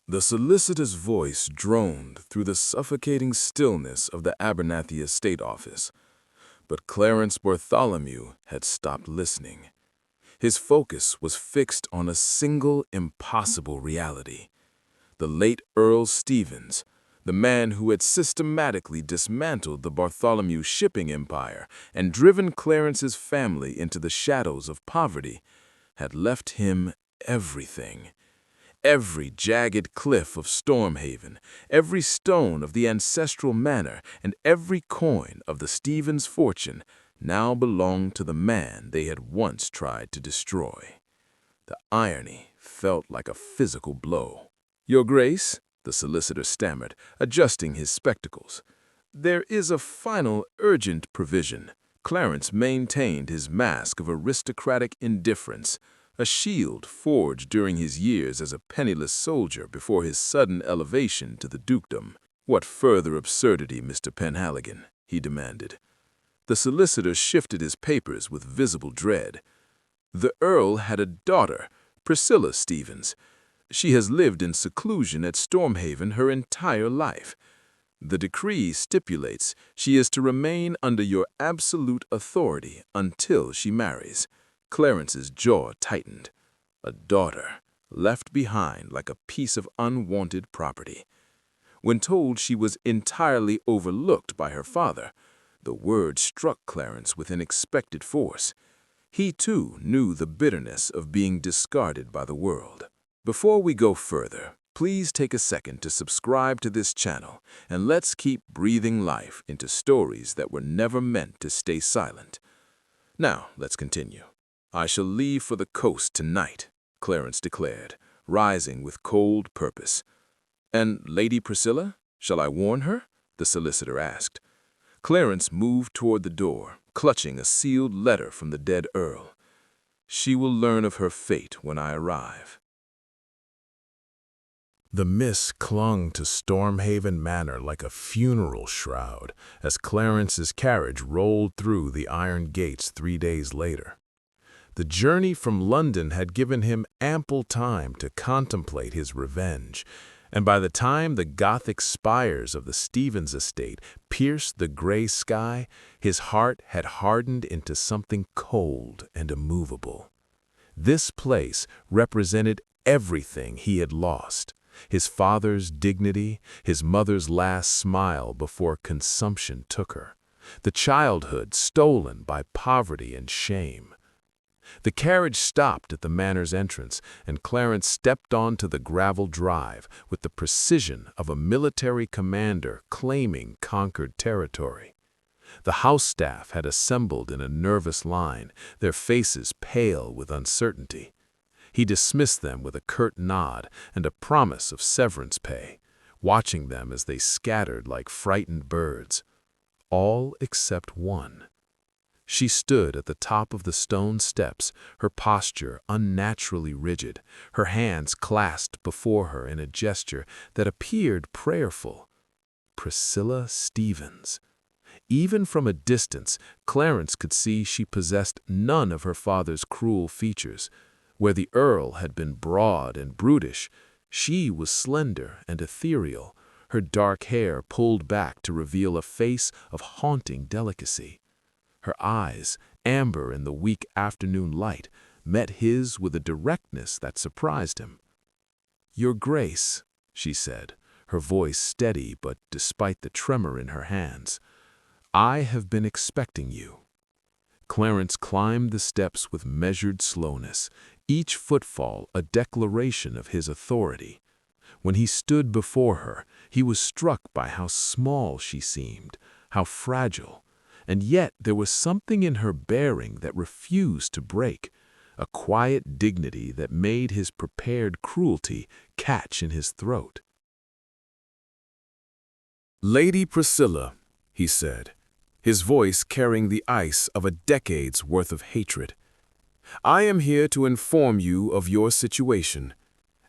The solicitor's voice droned through the suffocating stillness of the Abernathy estate office, but Clarence Bartholomew had stopped listening. His focus was fixed on a single impossible reality. The late Earl Stevens, the man who had systematically dismantled the Bartholomew shipping empire and driven Clarence's family into the shadows of poverty, had left him everything. Every jagged cliff of Stormhaven, every stone of the ancestral manor, and every coin of the Stevens fortune now belonged to the man they had once tried to destroy. The irony felt like a physical blow. "Your Grace," the solicitor stammered, adjusting his spectacles, "there is a final urgent provision." Clarence maintained his mask of aristocratic indifference, a shield forged during his years as a penniless soldier before his sudden elevation to the dukedom. "What further absurdity, Mr. Penhaligon?" he demanded. The solicitor shifted his papers with visible dread. "The Earl had a daughter, Priscilla Stevens. She has lived in seclusion at Stormhaven her entire life. The decree stipulates she is to remain under your absolute authority until she marries." Clarence's jaw tightened. A daughter, left behind like a piece of unwanted property. When told she was entirely overlooked by her father, the word struck Clarence with unexpected force. He, too, knew the bitterness of being discarded by the world. Before we go further, please take a second to subscribe to this channel, and let's keep breathing life into stories that were never meant to stay silent. Now, let's continue. "I shall leave for the coast tonight," Clarence declared, rising with cold purpose. "And Lady Priscilla? Shall I warn her?" the solicitor asked. Clarence moved toward the door, clutching a sealed letter from the dead Earl. "She will learn of her fate when I arrive." The mist clung to Stormhaven Manor like a funeral shroud as Clarence's carriage rolled through the iron gates 3 days later. The journey from London had given him ample time to contemplate his revenge, and by the time the Gothic spires of the Stevens estate pierced the gray sky, his heart had hardened into something cold and immovable. This place represented everything he had lost: his father's dignity, his mother's last smile before consumption took her, the childhood stolen by poverty and shame. The carriage stopped at the manor's entrance, and Clarence stepped onto the gravel drive with the precision of a military commander claiming conquered territory. The house staff had assembled in a nervous line, their faces pale with uncertainty. He dismissed them with a curt nod and a promise of severance pay, watching them as they scattered like frightened birds. All except one. She stood at the top of the stone steps, her posture unnaturally rigid, her hands clasped before her in a gesture that appeared prayerful. Priscilla Stevens. Even from a distance, Clarence could see she possessed none of her father's cruel features. Where the Earl had been broad and brutish, she was slender and ethereal, her dark hair pulled back to reveal a face of haunting delicacy. Her eyes, amber in the weak afternoon light, met his with a directness that surprised him. "Your Grace," she said, her voice steady but despite the tremor in her hands, "I have been expecting you." Clarence climbed the steps with measured slowness, each footfall a declaration of his authority. When he stood before her, he was struck by how small she seemed, how fragile. And yet there was something in her bearing that refused to break, a quiet dignity that made his prepared cruelty catch in his throat. "Lady Priscilla," he said, his voice carrying the ice of a decade's worth of hatred, "I am here to inform you of your situation.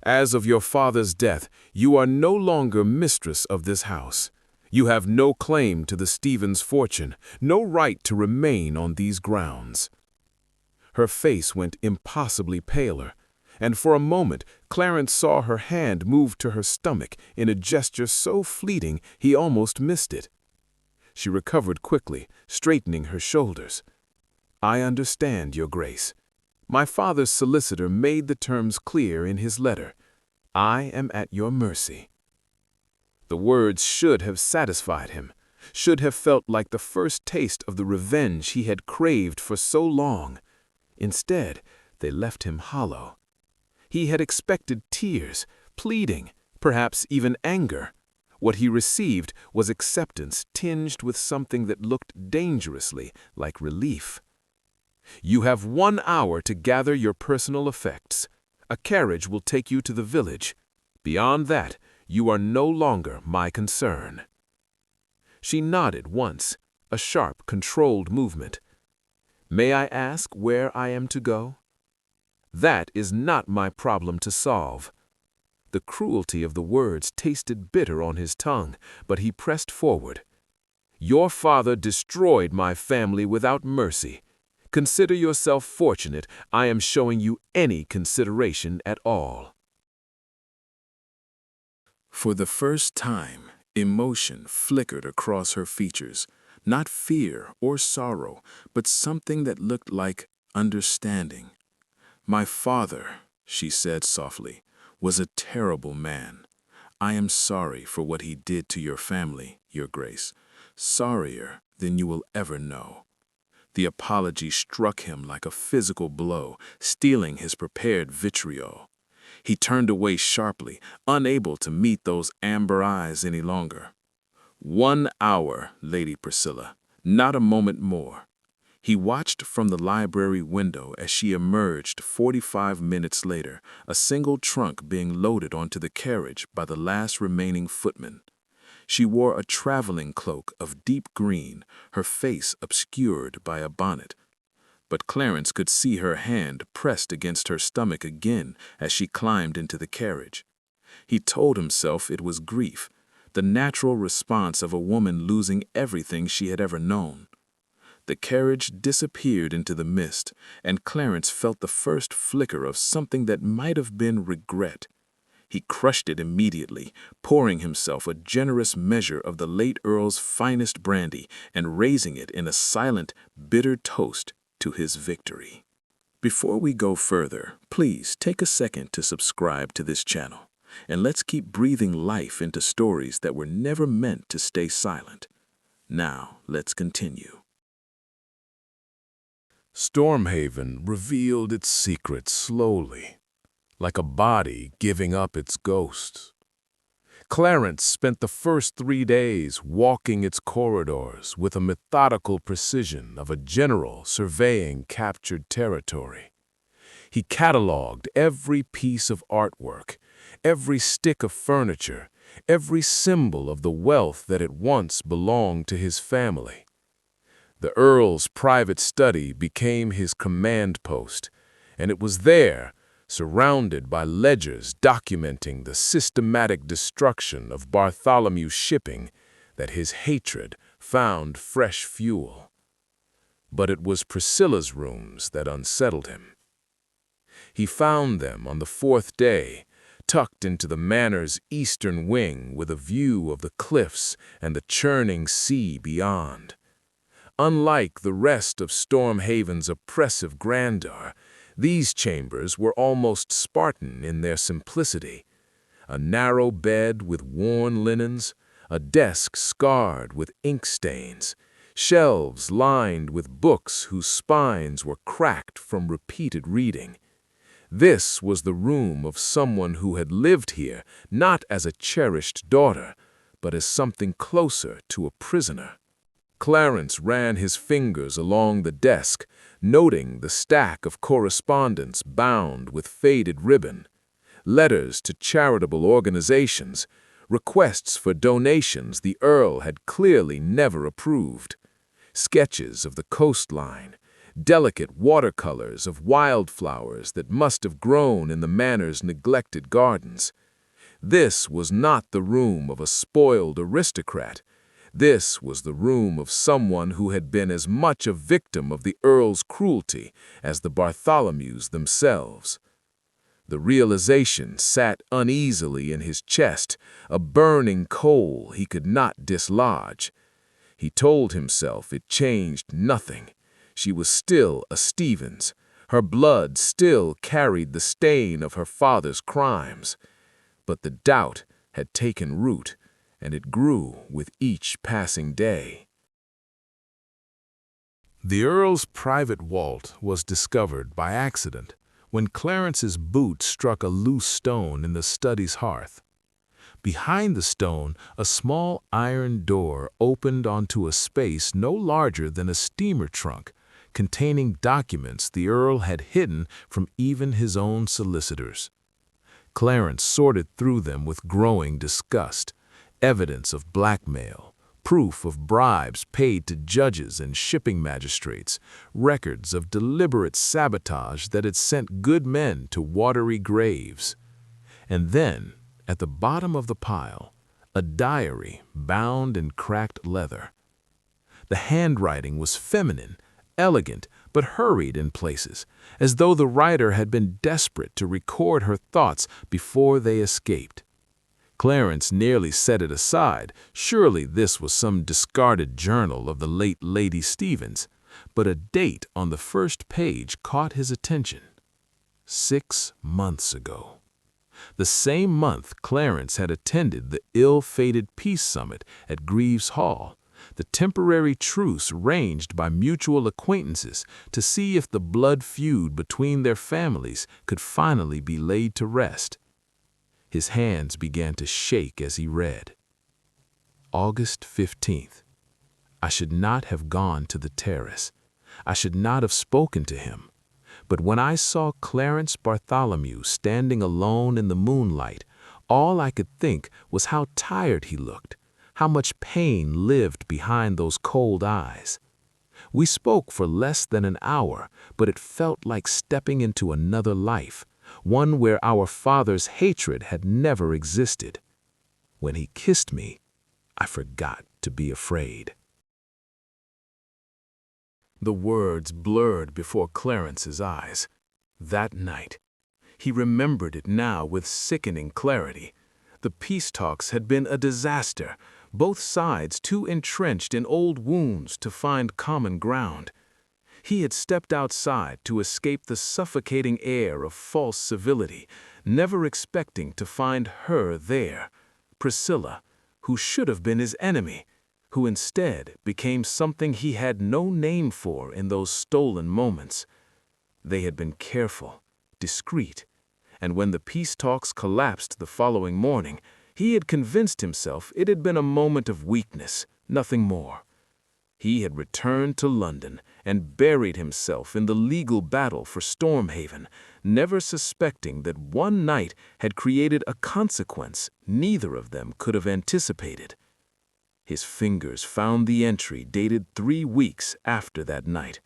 As of your father's death, you are no longer mistress of this house. You have no claim to the Stevens fortune, no right to remain on these grounds." Her face went impossibly paler, and for a moment Clarence saw her hand move to her stomach in a gesture so fleeting he almost missed it. She recovered quickly, straightening her shoulders. "I understand, Your Grace. My father's solicitor made the terms clear in his letter. I am at your mercy." The words should have satisfied him, should have felt like the first taste of the revenge he had craved for so long. Instead, they left him hollow. He had expected tears, pleading, perhaps even anger. What he received was acceptance tinged with something that looked dangerously like relief. "You have 1 hour to gather your personal effects. A carriage will take you to the village. Beyond that, you are no longer my concern." She nodded once, a sharp, controlled movement. "May I ask where I am to go?" "That is not my problem to solve." The cruelty of the words tasted bitter on his tongue, but he pressed forward. "Your father destroyed my family without mercy. Consider yourself fortunate I am showing you any consideration at all." For the first time, emotion flickered across her features, not fear or sorrow, but something that looked like understanding. "My father," she said softly, "was a terrible man. I am sorry for what he did to your family, Your Grace, sorrier than you will ever know." The apology struck him like a physical blow, stealing his prepared vitriol. He turned away sharply, unable to meet those amber eyes any longer. 1 hour, Lady Priscilla, not a moment more. He watched from the library window as she emerged 45 minutes later, a single trunk being loaded onto the carriage by the last remaining footman. She wore a traveling cloak of deep green, her face obscured by a bonnet. But Clarence could see her hand pressed against her stomach again as she climbed into the carriage. He told himself it was grief, the natural response of a woman losing everything she had ever known. The carriage disappeared into the mist, and Clarence felt the first flicker of something that might have been regret. He crushed it immediately, pouring himself a generous measure of the late Earl's finest brandy and raising it in a silent, bitter toast to his victory. Before we go further, please take a second to subscribe to this channel, and let's keep breathing life into stories that were never meant to stay silent. Now, let's continue. Stormhaven revealed its secrets slowly, like a body giving up its ghosts. Clarence spent the first 3 days walking its corridors with a methodical precision of a general surveying captured territory. He cataloged every piece of artwork, every stick of furniture, every symbol of the wealth that at once belonged to his family. The Earl's private study became his command post, and it was there, surrounded by ledgers documenting the systematic destruction of Bartholomew's shipping, that his hatred found fresh fuel. But it was Priscilla's rooms that unsettled him. He found them on the 4th day, tucked into the manor's eastern wing with a view of the cliffs and the churning sea beyond. Unlike the rest of Stormhaven's oppressive grandeur, these chambers were almost Spartan in their simplicity. A narrow bed with worn linens, a desk scarred with ink stains, shelves lined with books whose spines were cracked from repeated reading. This was the room of someone who had lived here not as a cherished daughter, but as something closer to a prisoner. Clarence ran his fingers along the desk, noting the stack of correspondence bound with faded ribbon, letters to charitable organizations, requests for donations the Earl had clearly never approved, sketches of the coastline, delicate watercolors of wildflowers that must have grown in the manor's neglected gardens. This was not the room of a spoiled aristocrat. This was the room of someone who had been as much a victim of the Earl's cruelty as the Bartholomews themselves. The realization sat uneasily in his chest, a burning coal he could not dislodge. He told himself it changed nothing. She was still a Stevens. Her blood still carried the stain of her father's crimes. But the doubt had taken root, and it grew with each passing day. The Earl's private vault was discovered by accident when Clarence's boot struck a loose stone in the study's hearth. Behind the stone, a small iron door opened onto a space no larger than a steamer trunk, containing documents the Earl had hidden from even his own solicitors. Clarence sorted through them with growing disgust. Evidence of blackmail, proof of bribes paid to judges and shipping magistrates, records of deliberate sabotage that had sent good men to watery graves. And then, at the bottom of the pile, a diary bound in cracked leather. The handwriting was feminine, elegant, but hurried in places, as though the writer had been desperate to record her thoughts before they escaped. Clarence nearly set it aside. Surely this was some discarded journal of the late Lady Stevens, but a date on the first page caught his attention. 6 months ago. The same month Clarence had attended the ill-fated peace summit at Greaves Hall, the temporary truce arranged by mutual acquaintances to see if the blood feud between their families could finally be laid to rest. His hands began to shake as he read. August 15th. I should not have gone to the terrace. I should not have spoken to him. But when I saw Clarence Bartholomew standing alone in the moonlight, all I could think was how tired he looked, how much pain lived behind those cold eyes. We spoke for less than an hour, but it felt like stepping into another life, one where our father's hatred had never existed. When he kissed me, I forgot to be afraid. The words blurred before Clarence's eyes. That night. He remembered it now with sickening clarity. The peace talks had been a disaster, both sides too entrenched in old wounds to find common ground. He had stepped outside to escape the suffocating air of false civility, never expecting to find her there, Priscilla, who should have been his enemy, who instead became something he had no name for in those stolen moments. They had been careful, discreet, and when the peace talks collapsed the following morning, he had convinced himself it had been a moment of weakness, nothing more. He had returned to London and buried himself in the legal battle for Stormhaven, never suspecting that one night had created a consequence neither of them could have anticipated. His fingers found the entry dated 3 weeks after that night.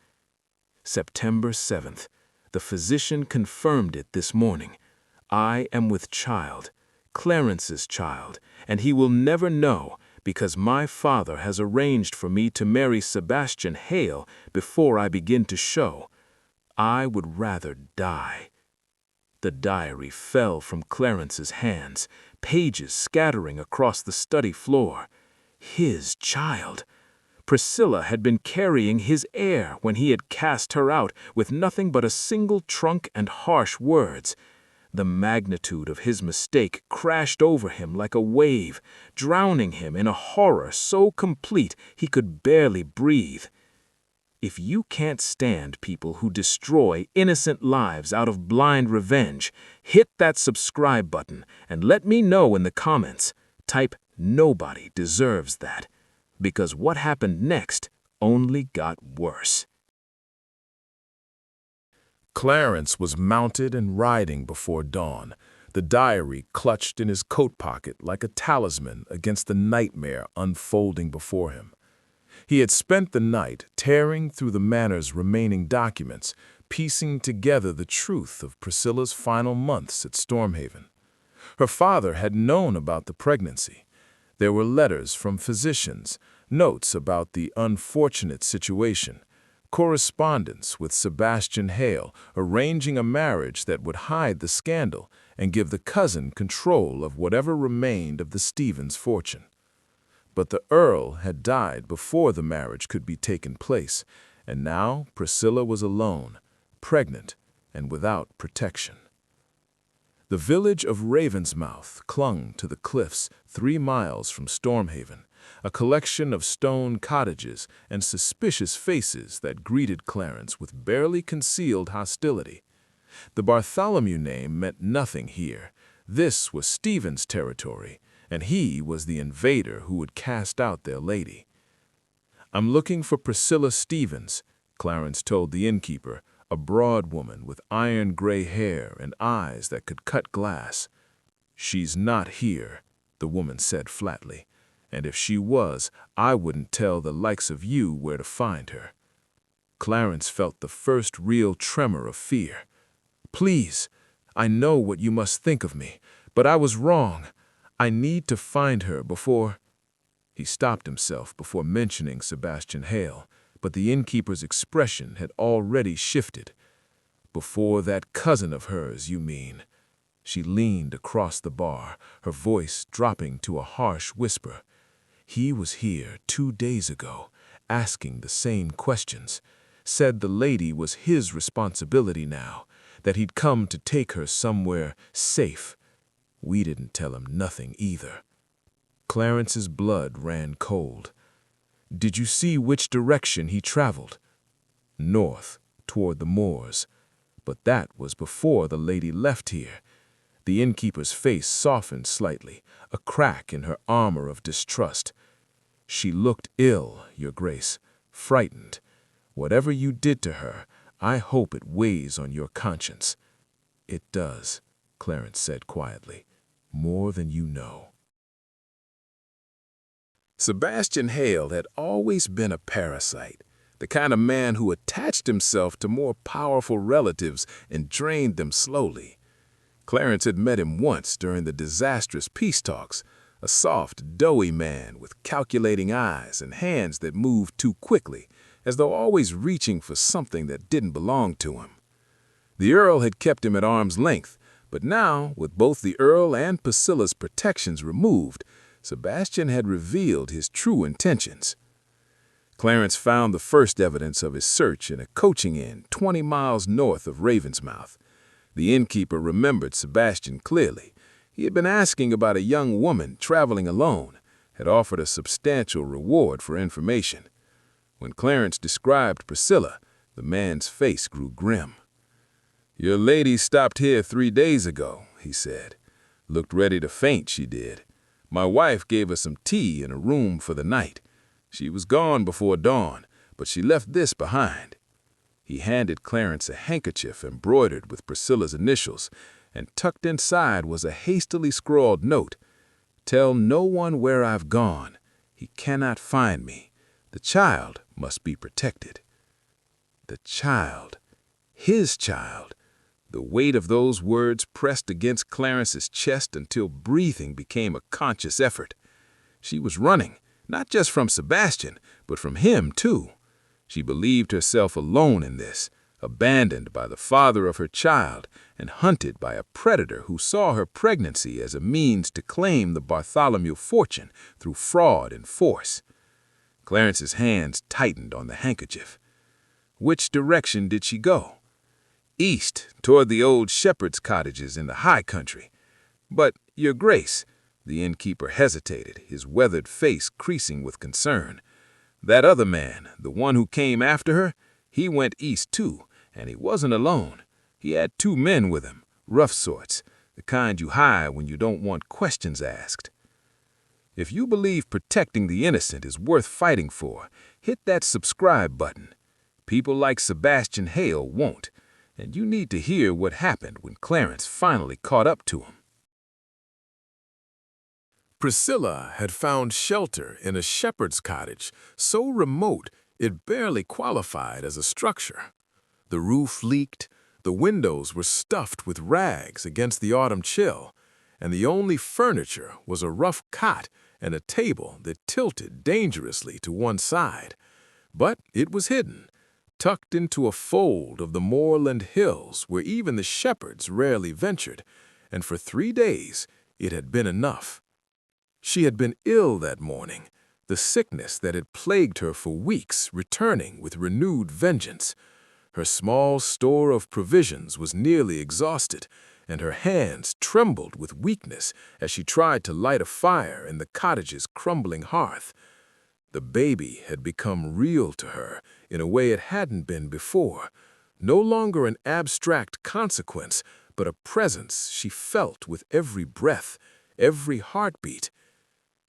September 7th. The physician confirmed it this morning. I am with child, Clarence's child, and he will never know, because my father has arranged for me to marry Sebastian Hale before I begin to show. I would rather die. The diary fell from Clarence's hands, pages scattering across the study floor. His child. Priscilla had been carrying his heir when he had cast her out with nothing but a single trunk and harsh words. The magnitude of his mistake crashed over him like a wave, drowning him in a horror so complete he could barely breathe. If you can't stand people who destroy innocent lives out of blind revenge, hit that subscribe button and let me know in the comments. Type "Nobody deserves that," because what happened next only got worse. Clarence was mounted and riding before dawn, the diary clutched in his coat pocket like a talisman against the nightmare unfolding before him. He had spent the night tearing through the manor's remaining documents, piecing together the truth of Priscilla's final months at Stormhaven. Her father had known about the pregnancy. There were letters from physicians, notes about the unfortunate situation, correspondence with Sebastian Hale, arranging a marriage that would hide the scandal and give the cousin control of whatever remained of the Stevens fortune. But the Earl had died before the marriage could be taken place, and now Priscilla was alone, pregnant, and without protection. The village of Ravensmouth clung to the cliffs 3 miles from Stormhaven, a collection of stone cottages and suspicious faces that greeted Clarence with barely concealed hostility. The Bartholomew name meant nothing here. This was Stephen's territory, and he was the invader who would cast out their lady. "I'm looking for Priscilla Stevens," Clarence told the innkeeper, a broad woman with iron-gray hair and eyes that could cut glass. "She's not here," the woman said flatly, "and if she was, I wouldn't tell the likes of you where to find her." Clarence felt the first real tremor of fear. "Please, I know what you must think of me, but I was wrong. I need to find her before—" He stopped himself before mentioning Sebastian Hale, but the innkeeper's expression had already shifted. "Before that cousin of hers, you mean?" She leaned across the bar, her voice dropping to a harsh whisper. "He was here 2 days ago, asking the same questions. Said the lady was his responsibility now, that he'd come to take her somewhere safe. We didn't tell him nothing either." Clarence's blood ran cold. "Did you see which direction he traveled?" "North, toward the moors. But that was before the lady left here." The innkeeper's face softened slightly, a crack in her armor of distrust. "She looked ill, Your Grace, frightened. Whatever you did to her, I hope it weighs on your conscience." "It does," Clarence said quietly, "more than you know." Sebastian Hale had always been a parasite, the kind of man who attached himself to more powerful relatives and drained them slowly. Clarence had met him once during the disastrous peace talks, a soft, doughy man with calculating eyes and hands that moved too quickly, as though always reaching for something that didn't belong to him. The Earl had kept him at arm's length, but now, with both the Earl and Priscilla's protections removed, Sebastian had revealed his true intentions. Clarence found the first evidence of his search in a coaching inn 20 miles north of Ravensmouth. The innkeeper remembered Sebastian clearly. He had been asking about a young woman traveling alone, had offered a substantial reward for information. When Clarence described Priscilla, the man's face grew grim. "Your lady stopped here 3 days ago," he said. "Looked ready to faint, she did. My wife gave her some tea in a room for the night. She was gone before dawn, but she left this behind." He handed Clarence a handkerchief embroidered with Priscilla's initials, and tucked inside was a hastily scrawled note. "Tell no one where I've gone. He cannot find me. The child must be protected." The child. His child. The weight of those words pressed against Clarence's chest until breathing became a conscious effort. She was running, not just from Sebastian, but from him too. She believed herself alone in this, abandoned by the father of her child and hunted by a predator who saw her pregnancy as a means to claim the Bartholomew fortune through fraud and force. Clarence's hands tightened on the handkerchief. Which direction did she go? East, toward the old shepherd's cottages in the high country. "But, Your Grace," the innkeeper hesitated, his weathered face creasing with concern. "That other man, the one who came after her, he went east too, and he wasn't alone. He had 2 men with him, rough sorts, the kind you hire when you don't want questions asked." If you believe protecting the innocent is worth fighting for, hit that subscribe button. People like Sebastian Hale won't, and you need to hear what happened when Clarence finally caught up to him. Priscilla had found shelter in a shepherd's cottage so remote it barely qualified as a structure. The roof leaked, the windows were stuffed with rags against the autumn chill, and the only furniture was a rough cot and a table that tilted dangerously to one side. But it was hidden. tucked into a fold of the moorland hills where even the shepherds rarely ventured, and for 3 days it had been enough. She had been ill that morning, the sickness that had plagued her for weeks returning with renewed vengeance. Her small store of provisions was nearly exhausted, and her hands trembled with weakness as she tried to light a fire in the cottage's crumbling hearth. The baby had become real to her in a way it hadn't been before, no longer an abstract consequence, but a presence she felt with every breath, every heartbeat.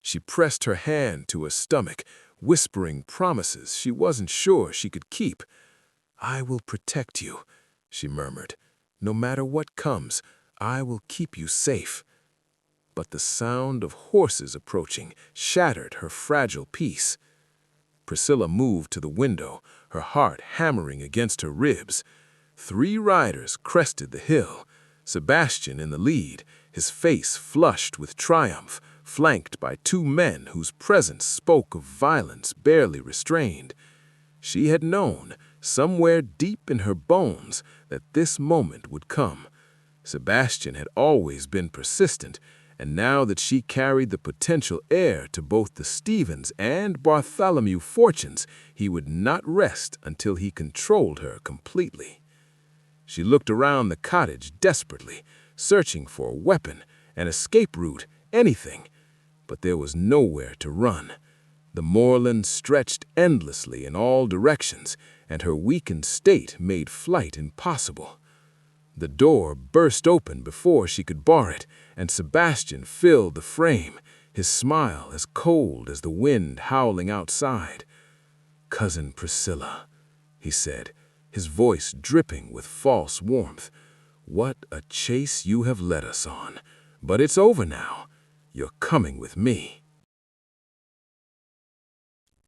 She pressed her hand to her stomach, whispering promises she wasn't sure she could keep. "I will protect you," she murmured. "No matter what comes, I will keep you safe." But the sound of horses approaching shattered her fragile peace. Priscilla moved to the window, her heart hammering against her ribs. 3 riders crested the hill, Sebastian in the lead, his face flushed with triumph, flanked by 2 men whose presence spoke of violence barely restrained. She had known, somewhere deep in her bones, that this moment would come. Sebastian had always been persistent, and now that she carried the potential heir to both the Stevens and Bartholomew fortunes, he would not rest until he controlled her completely. She looked around the cottage desperately, searching for a weapon, an escape route, anything. But there was nowhere to run. The moorland stretched endlessly in all directions, and her weakened state made flight impossible. The door burst open before she could bar it, and Sebastian filled the frame, his smile as cold as the wind howling outside. "Cousin Priscilla," he said, his voice dripping with false warmth, "what a chase you have led us on. But it's over now. You're coming with me."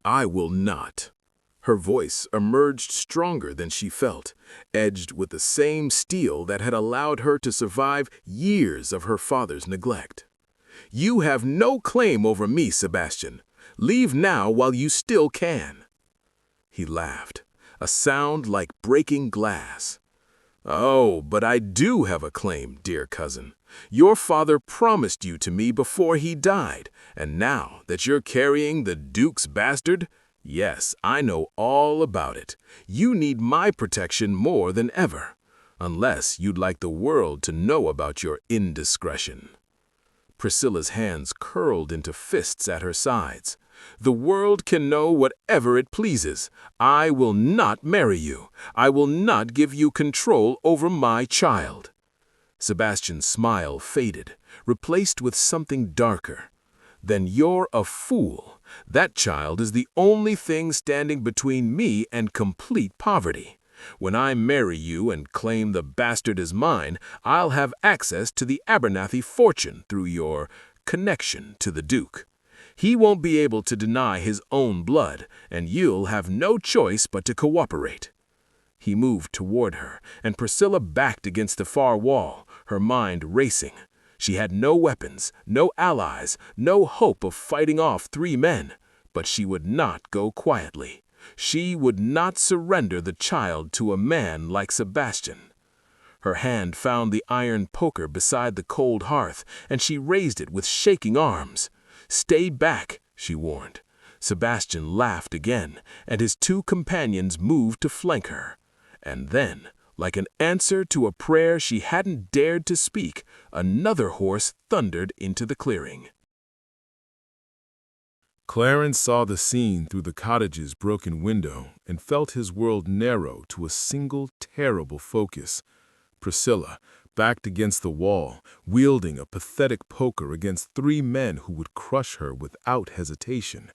"I will not." Her voice emerged stronger than she felt, edged with the same steel that had allowed her to survive years of her father's neglect. "You have no claim over me, Sebastian. Leave now while you still can." He laughed, a sound like breaking glass. "Oh, but I do have a claim, dear cousin. Your father promised you to me before he died, and now that you're carrying the Duke's bastard, yes, I know all about it. You need my protection more than ever, unless you'd like the world to know about your indiscretion." Priscilla's hands curled into fists at her sides. "The world can know whatever it pleases. I will not marry you. I will not give you control over my child." Sebastian's smile faded, replaced with something darker. "Then you're a fool. That child is the only thing standing between me and complete poverty. When I marry you and claim the bastard as mine, I'll have access to the Abernathy fortune through your connection to the Duke. He won't be able to deny his own blood, and you'll have no choice but to cooperate." He moved toward her, and Priscilla backed against the far wall, her mind racing. She had no weapons, no allies, no hope of fighting off 3 men, but she would not go quietly. She would not surrender the child to a man like Sebastian. Her hand found the iron poker beside the cold hearth, and she raised it with shaking arms. "Stay back," she warned. Sebastian laughed again, and his 2 companions moved to flank her. And then, like an answer to a prayer she hadn't dared to speak, another horse thundered into the clearing. Clarence saw the scene through the cottage's broken window and felt his world narrow to a single terrible focus. Priscilla, backed against the wall, wielding a pathetic poker against 3 men who would crush her without hesitation.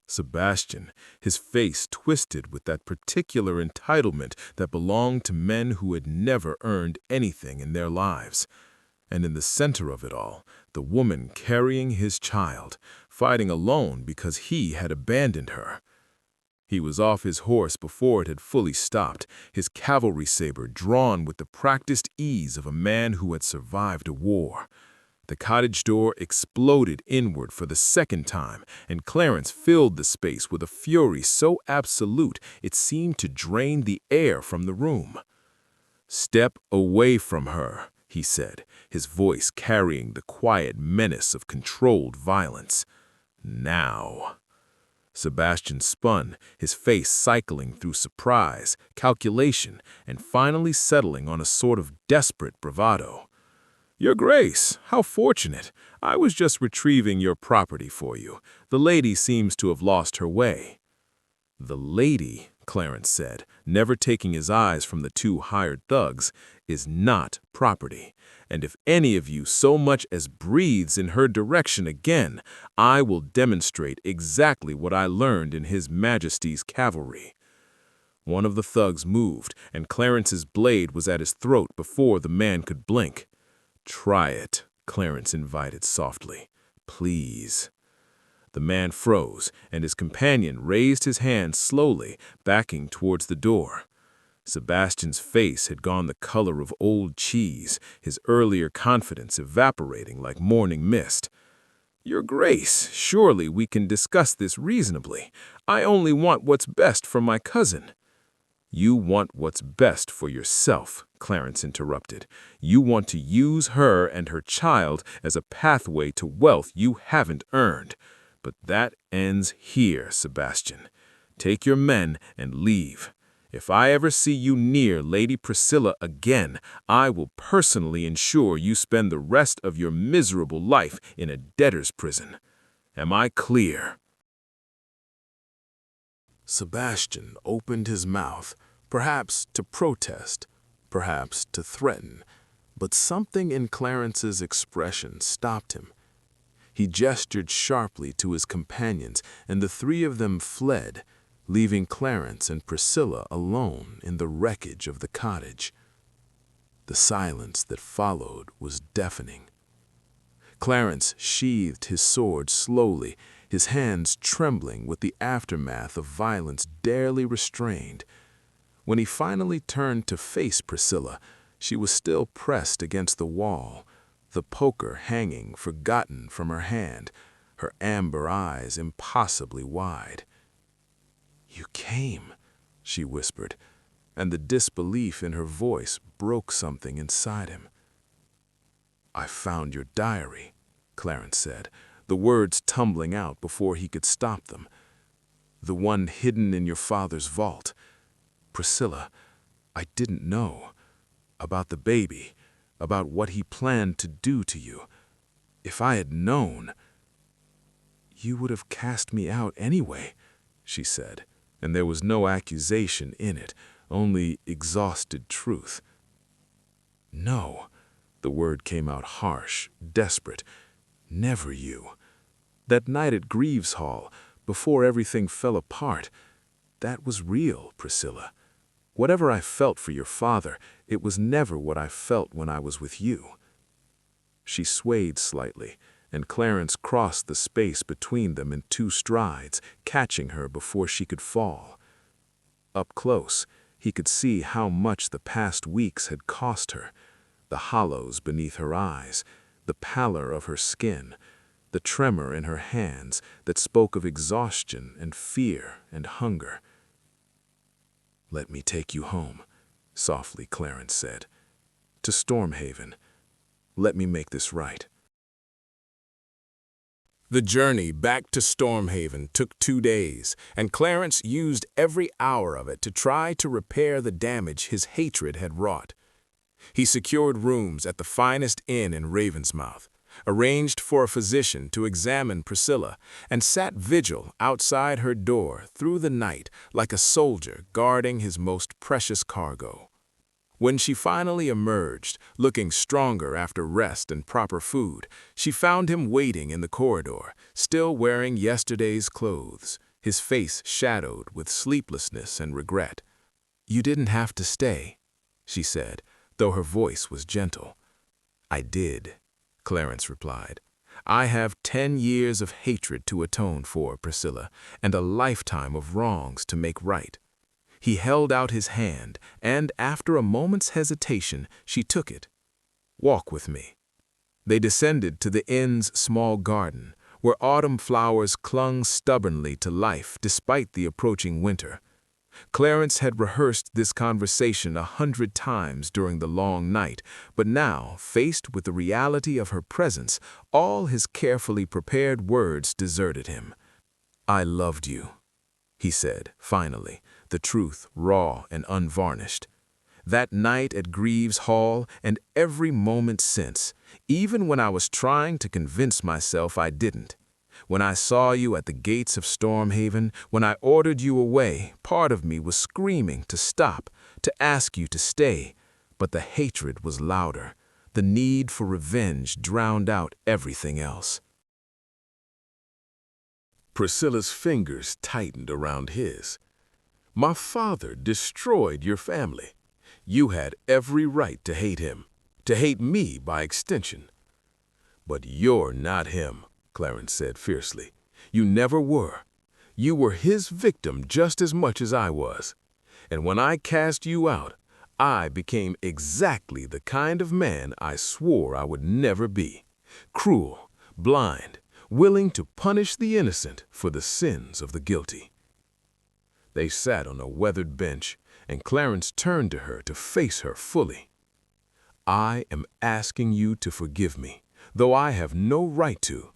Sebastian, his face twisted with that particular entitlement that belonged to men who had never earned anything in their lives. And in the center of it all, the woman carrying his child, fighting alone because he had abandoned her. He was off his horse before it had fully stopped, his cavalry saber drawn with the practiced ease of a man who had survived a war. The cottage door exploded inward for the second time, and Clarence filled the space with a fury so absolute it seemed to drain the air from the room. "Step away from her," he said, his voice carrying the quiet menace of controlled violence. "Now." Sebastian spun, his face cycling through surprise, calculation, and finally settling on a sort of desperate bravado. "Your Grace, how fortunate! I was just retrieving your property for you. The lady seems to have lost her way." "The lady," Clarence said, never taking his eyes from the two hired thugs, "is not property. And if any of you so much as breathes in her direction again, I will demonstrate exactly what I learned in His Majesty's cavalry." One of the thugs moved, and Clarence's blade was at his throat before the man could blink. "Try it," Clarence invited softly. "Please." The man froze, and his companion raised his hand slowly, backing towards the door. Sebastian's face had gone the color of old cheese, his earlier confidence evaporating like morning mist. "Your Grace, surely we can discuss this reasonably. I only want what's best for my cousin." "You want what's best for yourself," Clarence interrupted. "You want to use her and her child as a pathway to wealth you haven't earned. But that ends here, Sebastian. Take your men and leave. If I ever see you near Lady Priscilla again, I will personally ensure you spend the rest of your miserable life in a debtor's prison. Am I clear?" Sebastian opened his mouth, perhaps to protest, perhaps to threaten, but something in Clarence's expression stopped him. He gestured sharply to his companions, and the three of them fled, leaving Clarence and Priscilla alone in the wreckage of the cottage. The silence that followed was deafening. Clarence sheathed his sword slowly, his hands trembling with the aftermath of violence barely restrained. When he finally turned to face Priscilla, she was still pressed against the wall, the poker hanging forgotten from her hand, her amber eyes impossibly wide. "You came," she whispered, and the disbelief in her voice broke something inside him. "I found your diary," Clarence said, the words tumbling out before he could stop them. "The one hidden in your father's vault. Priscilla, I didn't know. About the baby, about what he planned to do to you. If I had known—" "You would have cast me out anyway," she said, and there was no accusation in it, only exhausted truth. "No," the word came out harsh, desperate. "Never you. That night at Greaves Hall, before everything fell apart, that was real, Priscilla. Whatever I felt for your father, it was never what I felt when I was with you." She swayed slightly, and Clarence crossed the space between them in 2 strides, catching her before she could fall. Up close, he could see how much the past weeks had cost her, the hollows beneath her eyes, the pallor of her skin, the tremor in her hands that spoke of exhaustion and fear and hunger. "Let me take you home," softly Clarence said. "To Stormhaven. Let me make this right." The journey back to Stormhaven took 2 days, and Clarence used every hour of it to try to repair the damage his hatred had wrought. He secured rooms at the finest inn in Ravensmouth, arranged for a physician to examine Priscilla, and sat vigil outside her door through the night like a soldier guarding his most precious cargo. When she finally emerged, looking stronger after rest and proper food, she found him waiting in the corridor, still wearing yesterday's clothes, his face shadowed with sleeplessness and regret. "You didn't have to stay," she said, though her voice was gentle. "I did," Clarence replied. "I have 10 years of hatred to atone for, Priscilla, and a lifetime of wrongs to make right." He held out his hand, and after a moment's hesitation, she took it. "Walk with me." They descended to the inn's small garden, where autumn flowers clung stubbornly to life despite the approaching winter. Clarence had rehearsed this conversation 100 times during the long night, but now, faced with the reality of her presence, all his carefully prepared words deserted him. "I loved you," he said, finally, the truth raw and unvarnished. That night at Greaves Hall and every moment since, even when I was trying to convince myself I didn't. When I saw you at the gates of Stormhaven, when I ordered you away, part of me was screaming to stop, to ask you to stay. But the hatred was louder. The need for revenge drowned out everything else. Priscilla's fingers tightened around his. "My father destroyed your family. You had every right to hate him, to hate me by extension. But you're not him," Clarence said fiercely. "You never were. You were his victim just as much as I was. And when I cast you out, I became exactly the kind of man I swore I would never be. Cruel, blind, willing to punish the innocent for the sins of the guilty." They sat on a weathered bench, and Clarence turned to her to face her fully. "I am asking you to forgive me, though I have no right to.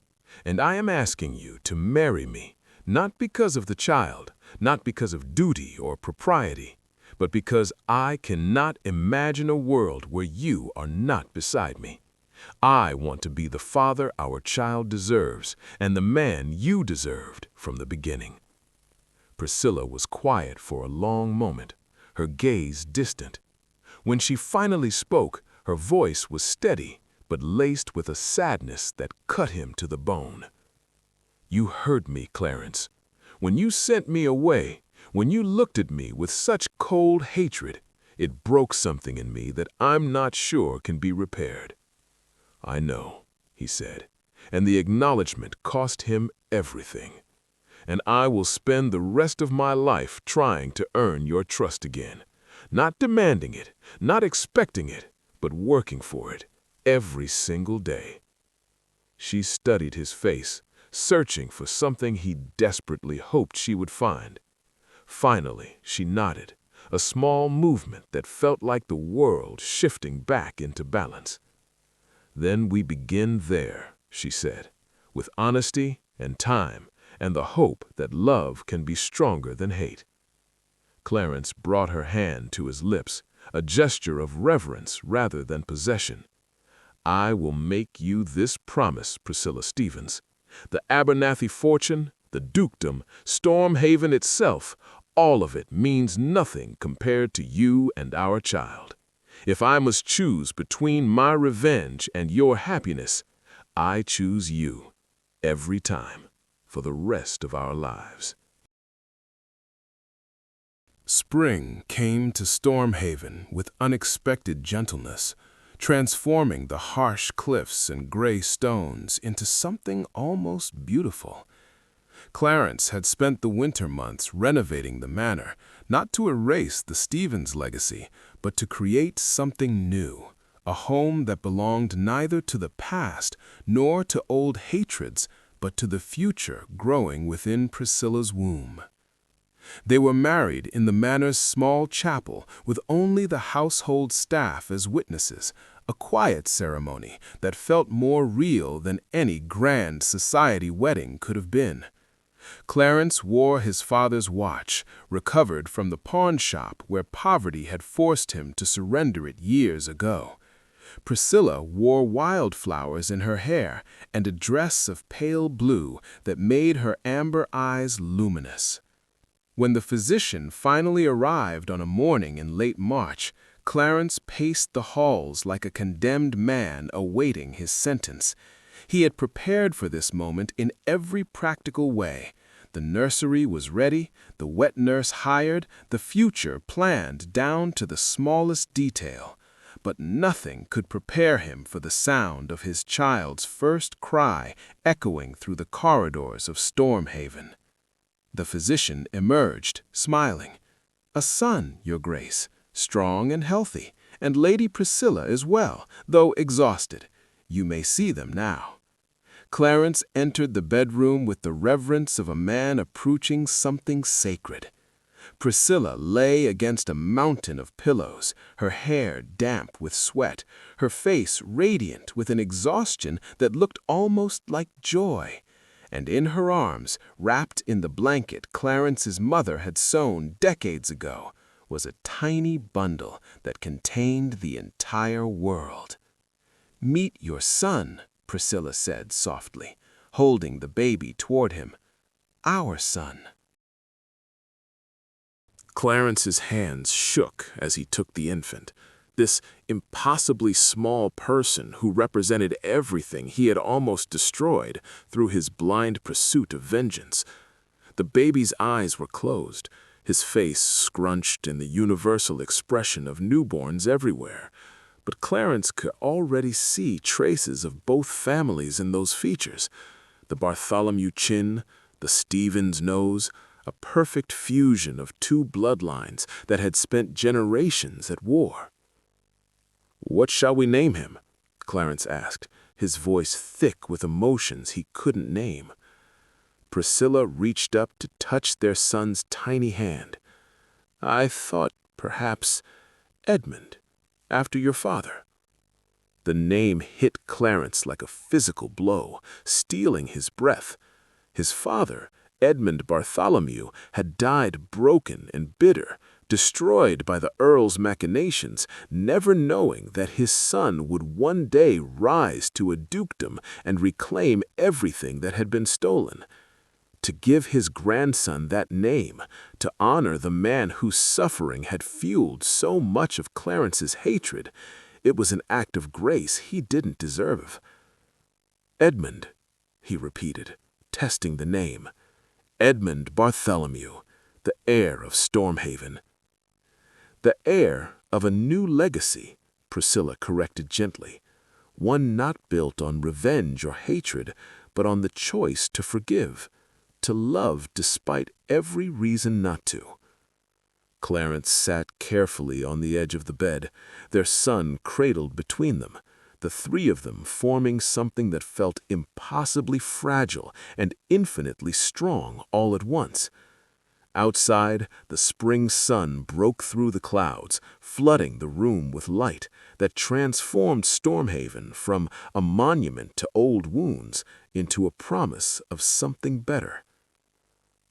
And I am asking you to marry me, not because of the child, not because of duty or propriety, but because I cannot imagine a world where you are not beside me. I want to be the father our child deserves and the man you deserved from the beginning." Priscilla was quiet for a long moment, her gaze distant. When she finally spoke, her voice was steady, but laced with a sadness that cut him to the bone. "You hurt me, Clarence. When you sent me away, when you looked at me with such cold hatred, it broke something in me that I'm not sure can be repaired." "I know," he said, and the acknowledgement cost him everything. "And I will spend the rest of my life trying to earn your trust again, not demanding it, not expecting it, but working for it. Every single day." She studied his face, searching for something he desperately hoped she would find. Finally, she nodded, a small movement that felt like the world shifting back into balance. "Then we begin there," she said, "with honesty and time and the hope that love can be stronger than hate." Clarence brought her hand to his lips, a gesture of reverence rather than possession. "I will make you this promise, Priscilla Stevens. The Abernathy fortune, the dukedom, Stormhaven itself, all of it means nothing compared to you and our child. If I must choose between my revenge and your happiness, I choose you, every time, for the rest of our lives." Spring came to Stormhaven with unexpected gentleness, transforming the harsh cliffs and gray stones into something almost beautiful. Clarence had spent the winter months renovating the manor, not to erase the Stevens legacy, but to create something new, a home that belonged neither to the past nor to old hatreds, but to the future growing within Priscilla's womb. They were married in the manor's small chapel with only the household staff as witnesses, a quiet ceremony that felt more real than any grand society wedding could have been. Clarence wore his father's watch, recovered from the pawn shop where poverty had forced him to surrender it years ago. Priscilla wore wildflowers in her hair and a dress of pale blue that made her amber eyes luminous. When the physician finally arrived on a morning in late March, Clarence paced the halls like a condemned man awaiting his sentence. He had prepared for this moment in every practical way. The nursery was ready, the wet nurse hired, the future planned down to the smallest detail. But nothing could prepare him for the sound of his child's first cry echoing through the corridors of Stormhaven. The physician emerged, smiling. "A son, Your Grace, strong and healthy, and Lady Priscilla as well, though exhausted. You may see them now." Clarence entered the bedroom with the reverence of a man approaching something sacred. Priscilla lay against a mountain of pillows, her hair damp with sweat, her face radiant with an exhaustion that looked almost like joy. And in her arms, wrapped in the blanket Clarence's mother had sewn decades ago, was a tiny bundle that contained the entire world. "Meet your son," Priscilla said softly, holding the baby toward him. "Our son." Clarence's hands shook as he took the infant, this impossibly small person who represented everything he had almost destroyed through his blind pursuit of vengeance. The baby's eyes were closed, his face scrunched in the universal expression of newborns everywhere. But Clarence could already see traces of both families in those features. The Bartholomew chin, the Stevens nose, a perfect fusion of two bloodlines that had spent generations at war. "What shall we name him?" Clarence asked, his voice thick with emotions he couldn't name. Priscilla reached up to touch their son's tiny hand. "I thought, perhaps, Edmund, after your father." The name hit Clarence like a physical blow, stealing his breath. His father, Edmund Bartholomew, had died broken and bitter, destroyed by the Earl's machinations, never knowing that his son would one day rise to a dukedom and reclaim everything that had been stolen. To give his grandson that name, to honor the man whose suffering had fueled so much of Clarence's hatred, it was an act of grace he didn't deserve. "Edmund," he repeated, testing the name. "Edmund Bartholomew, the heir of Stormhaven." "The heir of a new legacy," Priscilla corrected gently. "One not built on revenge or hatred, but on the choice to forgive, to love despite every reason not to." Clarence sat carefully on the edge of the bed, their son cradled between them, the three of them forming something that felt impossibly fragile and infinitely strong all at once. Outside, the spring sun broke through the clouds, flooding the room with light that transformed Stormhaven from a monument to old wounds into a promise of something better.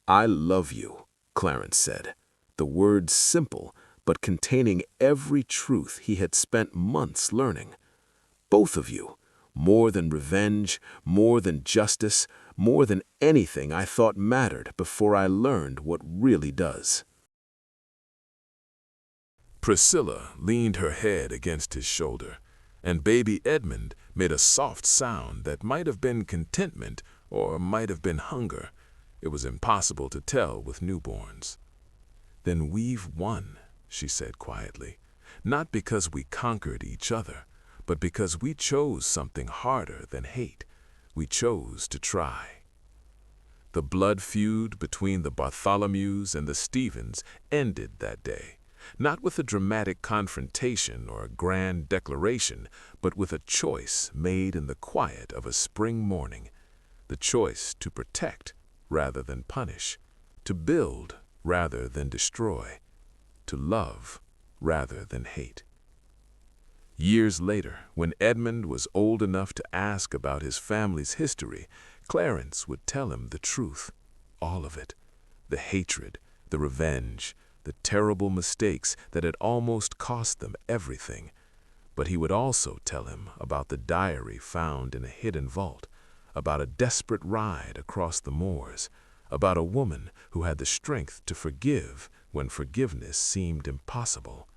"I love you," Clarence said, the words simple but containing every truth he had spent months learning. "Both of you, more than revenge, more than justice, more than anything I thought mattered before I learned what really does." Priscilla leaned her head against his shoulder, and baby Edmund made a soft sound that might have been contentment or might have been hunger. It was impossible to tell with newborns. "Then we've won," she said quietly, "not because we conquered each other, but because we chose something harder than hate. We chose to try." The blood feud between the Bartholomews and the Stevens ended that day, not with a dramatic confrontation or a grand declaration, but with a choice made in the quiet of a spring morning, the choice to protect rather than punish, to build rather than destroy, to love rather than hate. Years later, when Edmund was old enough to ask about his family's history, Clarence would tell him the truth, all of it, the hatred, the revenge, the terrible mistakes that had almost cost them everything. But he would also tell him about the diary found in a hidden vault, about a desperate ride across the moors, about a woman who had the strength to forgive when forgiveness seemed impossible.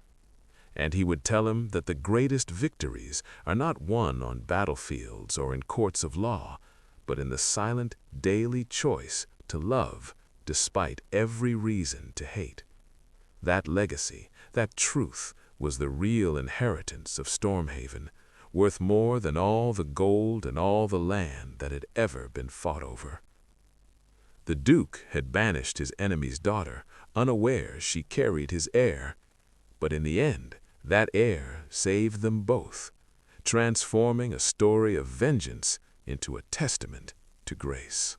And he would tell him that the greatest victories are not won on battlefields or in courts of law, but in the silent, daily choice to love despite every reason to hate. That legacy, that truth, was the real inheritance of Stormhaven, worth more than all the gold and all the land that had ever been fought over. The Duke had banished his enemy's daughter, unaware she carried his heir. But in the end, that heir saved them both. transforming a story of vengeance into a testament to grace.